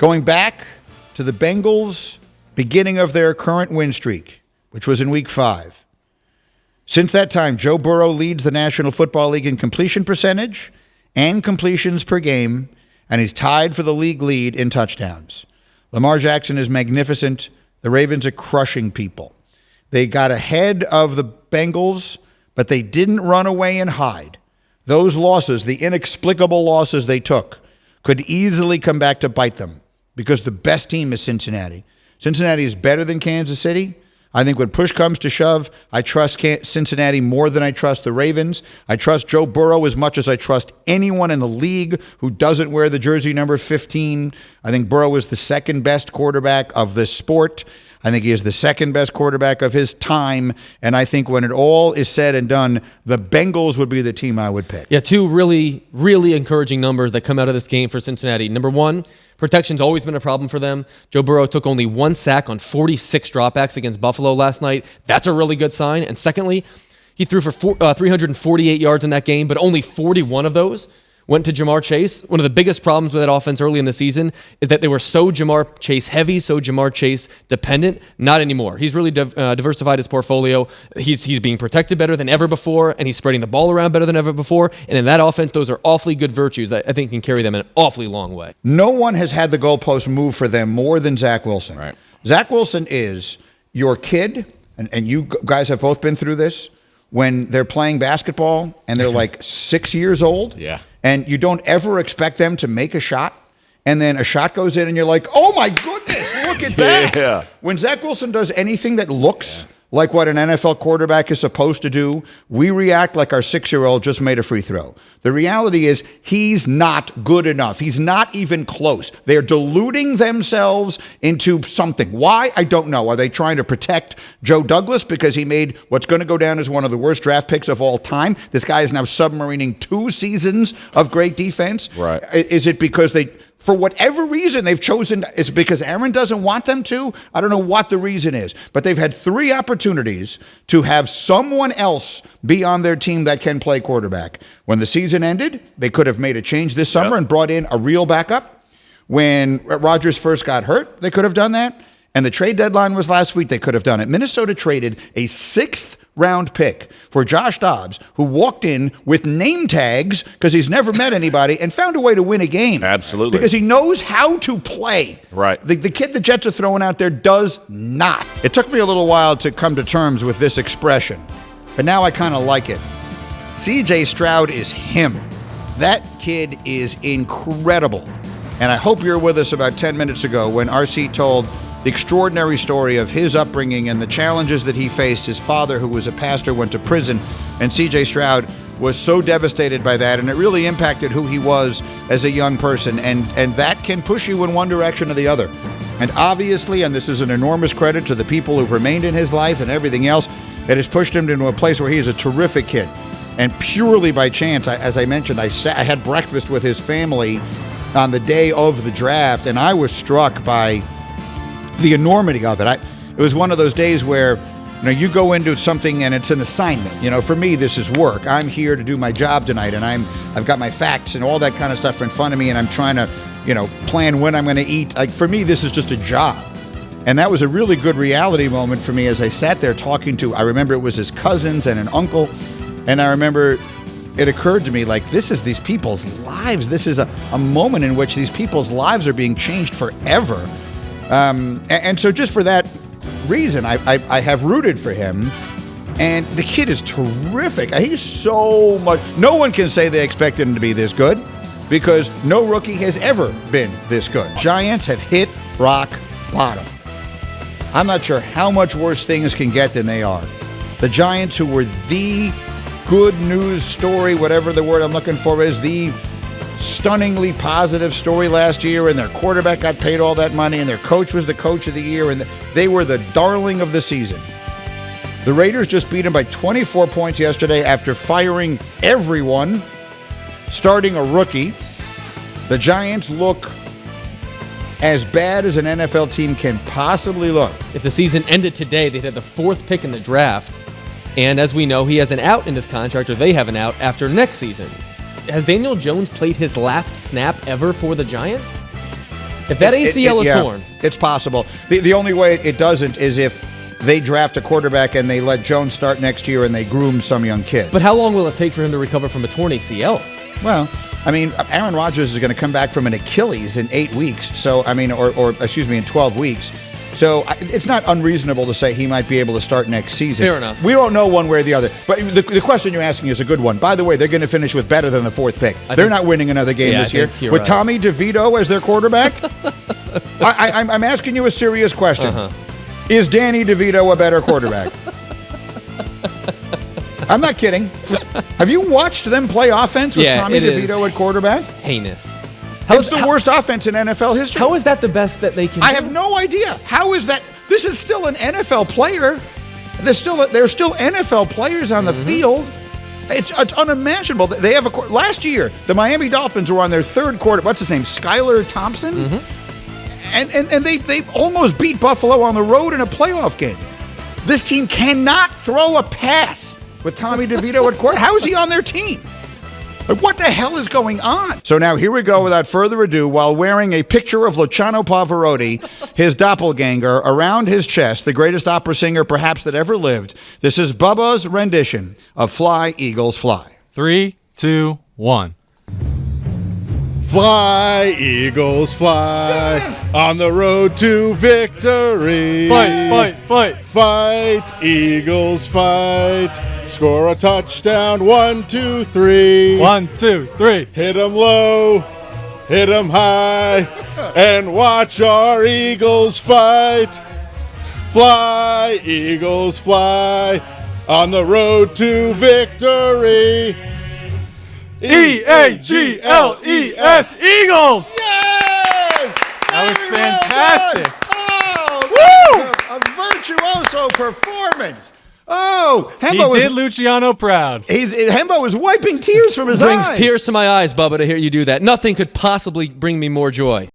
Going back to the Bengals' beginning of their current win streak, which was in Week 5. Since that time, Joe Burrow leads the National Football League in completion percentage and completions per game, and he's tied for the league lead in touchdowns. Lamar Jackson is magnificent. The Ravens are crushing people. They got ahead of the Bengals, but they didn't run away and hide. Those losses, the inexplicable losses they took, could easily come back to bite them because the best team is Cincinnati. Cincinnati is better than Kansas City. I think when push comes to shove, I trust Cincinnati more than I trust the Ravens. I trust Joe Burrow as much as I trust anyone in the league who doesn't wear the jersey number 15. I think Burrow is the second best quarterback of this sport. I think he is the second best quarterback of his time. And I think when it all is said and done, the Bengals would be the team I would pick. Yeah, two really, really encouraging numbers that come out of this game for Cincinnati. Number one, protection's always been a problem for them. Joe Burrow took only 1 sack on 46 dropbacks against Buffalo last night. That's a really good sign. And secondly, he threw for 348 yards in that game, but only 41 of those went to Jamar Chase. One of the biggest problems with that offense early in the season is that they were so Jamar Chase heavy, so Jamar Chase dependent. Not anymore. He's really diversified his portfolio. He's being protected better than ever before, and he's spreading the ball around better than ever before. And in that offense, those are awfully good virtues that I think can carry them an awfully long way. No one has had the goalpost move for them more than Zach Wilson. Right. Zach Wilson is your kid, and you guys have both been through this, when they're playing basketball and they're like 6 years old. Yeah. And you don't ever expect them to make a shot. And then a shot goes in and you're like, oh my goodness, look at that. Yeah. When Zach Wilson does anything that looks like what an NFL quarterback is supposed to do, we react like our 6-year-old just made a free throw. The reality is he's not good enough. He's not even close. They're deluding themselves into something. Why? I don't know. Are they trying to protect Joe Douglas because he made what's going to go down as one of the worst draft picks of all time? This guy is now submarining 2 seasons of great defense. Right. Is it because for whatever reason, they've chosen, it's because Aaron doesn't want them to? I don't know what the reason is, but they've had 3 opportunities to have someone else be on their team that can play quarterback. When the season ended, they could have made a change this summer and brought in a real backup. When Rodgers first got hurt, they could have done that. And the trade deadline was last week, they could have done it. Minnesota traded a 6th-round pick for Josh Dobbs, who walked in with name tags because he's never met anybody and found a way to win a game. Absolutely. Because he knows how to play. Right. The kid the Jets are throwing out there does not. It took me a little while to come to terms with this expression, but now I kind of like it. C.J. Stroud is him. That kid is incredible. And I hope you're with us about 10 minutes ago when RC told the extraordinary story of his upbringing and the challenges that he faced. His father, who was a pastor, went to prison, and C.J. Stroud was so devastated by that, and it really impacted who he was as a young person, and that can push you in one direction or the other. And obviously, and this is an enormous credit to the people who've remained in his life and everything else, it has pushed him into a place where he is a terrific kid. And purely by chance, as I mentioned, I had breakfast with his family on the day of the draft, and I was struck by the enormity of it. It was one of those days where, you go into something and it's an assignment. For me, this is work. I'm here to do my job tonight, and I've got my facts and all that kind of stuff in front of me, and I'm trying to, plan when I'm going to eat. For me, this is just a job. And that was a really good reality moment for me as I sat there talking to, I remember it was his cousins and an uncle, and I remember it occurred to me, this is these people's lives. This is a moment in which these people's lives are being changed forever. And so just for that reason, I have rooted for him. And the kid is terrific. He's so much. No one can say they expected him to be this good because no rookie has ever been this good. Giants have hit rock bottom. I'm not sure how much worse things can get than they are. The Giants, who were the good news story, whatever the word I'm looking for is, the stunningly positive story last year, and their quarterback got paid all that money, and their coach was the coach of the year, and they were the darling of the season. The Raiders just beat them by 24 points yesterday after firing everyone, starting a rookie. The Giants look as bad as an NFL team can possibly look. If the season ended today, they'd have the 4th pick in the draft. And as we know, he has an out in his contract, or they have an out after next season. Has Daniel Jones played his last snap ever for the Giants? If that ACL is torn. It's possible. The only way it doesn't is if they draft a quarterback and they let Jones start next year and they groom some young kid. But how long will it take for him to recover from a torn ACL? Well, I mean, Aaron Rodgers is going to come back from an Achilles in 8 weeks. So, I mean, or excuse me, in 12 weeks. So it's not unreasonable to say he might be able to start next season. Fair enough. We don't know one way or the other. But the question you're asking is a good one. By the way, they're going to finish with better than the 4th pick. They're not winning another game this year. With Tommy DeVito as their quarterback? I'm asking you a serious question. Is Danny DeVito a better quarterback? I'm not kidding. Have you watched them play offense with Tommy DeVito at quarterback? Heinous. It's the worst offense in NFL history. How is that the best that they can do? I have no idea. How is that? This is still an NFL player. There's still NFL players on the field. It's unimaginable. They have last year, the Miami Dolphins were on their 3rd quarter. What's his name? Skylar Thompson? And they almost beat Buffalo on the road in a playoff game. This team cannot throw a pass with Tommy DeVito at quarterback. How is he on their team? What the hell is going on? So now here we go without further ado, while wearing a picture of Luciano Pavarotti, his doppelganger, around his chest, the greatest opera singer perhaps that ever lived. This is Bubba's rendition of Fly, Eagles, Fly. 3, 2, 1. Fly, Eagles, fly, on the road to victory. Fight, fight, fight. Fight, Eagles, fight. Score a touchdown, 1, 2, 3. 1, 2, 3. Hit 'em low, hit 'em high, and watch our Eagles fight. Fly, Eagles, fly, on the road to victory. E-A-G-L-E-S, Eagles! Yes! That was Very fantastic. Well done. A virtuoso performance. Oh, Hembo He did Luciano proud. Hembo is wiping tears from his eyes. Brings tears to my eyes, Bubba, to hear you do that. Nothing could possibly bring me more joy.